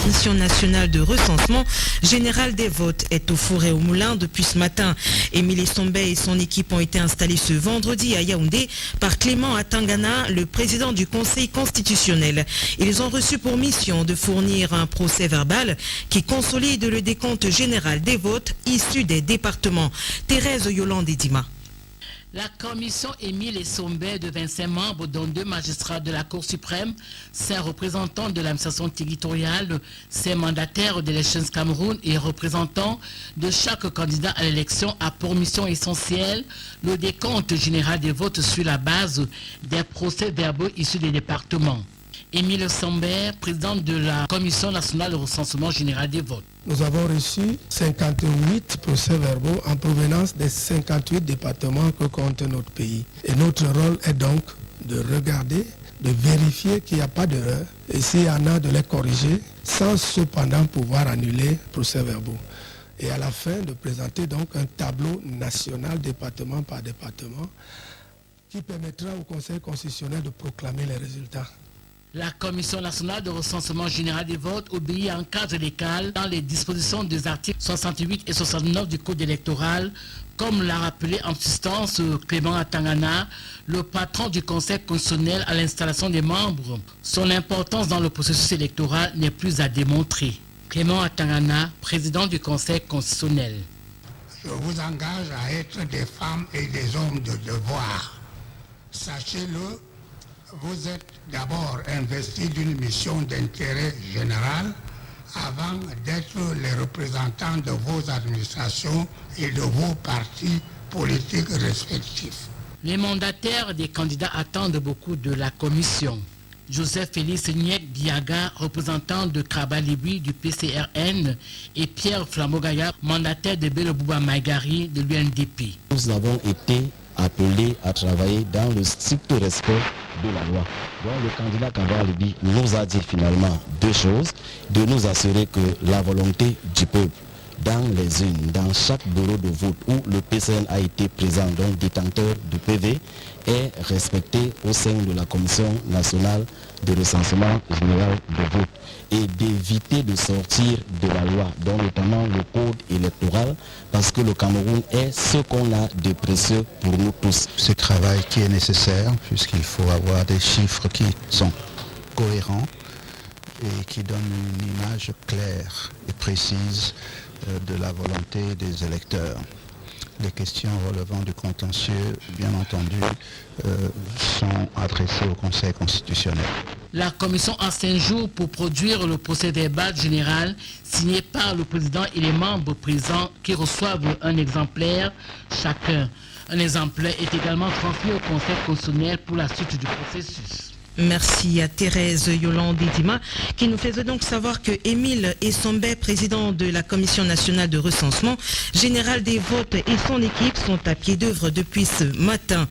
Commission nationale de recensement général des votes est au four et au moulin depuis ce matin. Émile Sombé et son équipe ont été installés ce vendredi à Yaoundé par Clément Atangana, le président du Conseil constitutionnel. Ils ont reçu pour mission de fournir un procès verbal qui consolide le décompte général des votes issus des départements. Thérèse Yolande Dima. La commission Émile Sombé de 25 membres, dont 2 magistrats de la Cour suprême, 5 représentants de l'administration territoriale, 5 mandataires de l'Élections Cameroun et représentants de chaque candidat à l'élection a pour mission essentielle le décompte général des votes sur la base des procès verbaux issus des départements. Émile Sombé, président de la Commission nationale de recensement général des votes. Nous avons reçu 58 procès-verbaux en provenance des 58 départements que compte notre pays. Et notre rôle est donc de regarder, de vérifier qu'il n'y a pas d'erreur et s'il y en a, de les corriger sans cependant pouvoir annuler procès-verbaux. Et à la fin, de présenter donc un tableau national département par département qui permettra au Conseil constitutionnel de proclamer les résultats. La Commission nationale de recensement général des votes obéit à un cadre légal dans les dispositions des articles 68 et 69 du Code électoral, comme l'a rappelé en substance Clément Atangana, le patron du Conseil constitutionnel à l'installation des membres. Son importance dans le processus électoral n'est plus à démontrer. Clément Atangana, président du Conseil constitutionnel. Je vous engage à être des femmes et des hommes de devoir. Sachez-le, vous êtes d'abord investis d'une mission d'intérêt général avant d'être les représentants de vos administrations et de vos partis politiques respectifs. Les mandataires des candidats attendent beaucoup de la commission. Joseph Félix Niek Biaga, représentant de Krabalibi du PCRN, et Pierre Flamogaya, mandataire de Belobouba Maïgari de l'UNDP. Nous avons été appelés à travailler dans le strict respect de la loi. Donc le candidat Krabalibi nous a dit finalement 2 choses, de nous assurer que la volonté du peuple dans les urnes, dans chaque bureau de vote où le PCN a été présent, donc détenteur du PV, est respecté au sein de la Commission nationale de recensement général de vote et d'éviter de sortir de la loi, donc notamment le code électoral, parce que le Cameroun est ce qu'on a de précieux pour nous tous. Ce travail qui est nécessaire, puisqu'il faut avoir des chiffres qui sont cohérents et qui donnent une image claire et précise de la volonté des électeurs. Les questions relevant du contentieux, bien entendu, sont adressées au Conseil constitutionnel. La commission a 5 jours pour produire le procès verbal général signé par le président et les membres présents qui reçoivent un exemplaire chacun. Un exemplaire est également transmis au Conseil constitutionnel pour la suite du processus. Merci à Thérèse Yolande Dima qui nous faisait donc savoir que Émile Sombé, président de la Commission nationale de recensement général des votes et son équipe sont à pied d'œuvre depuis ce matin.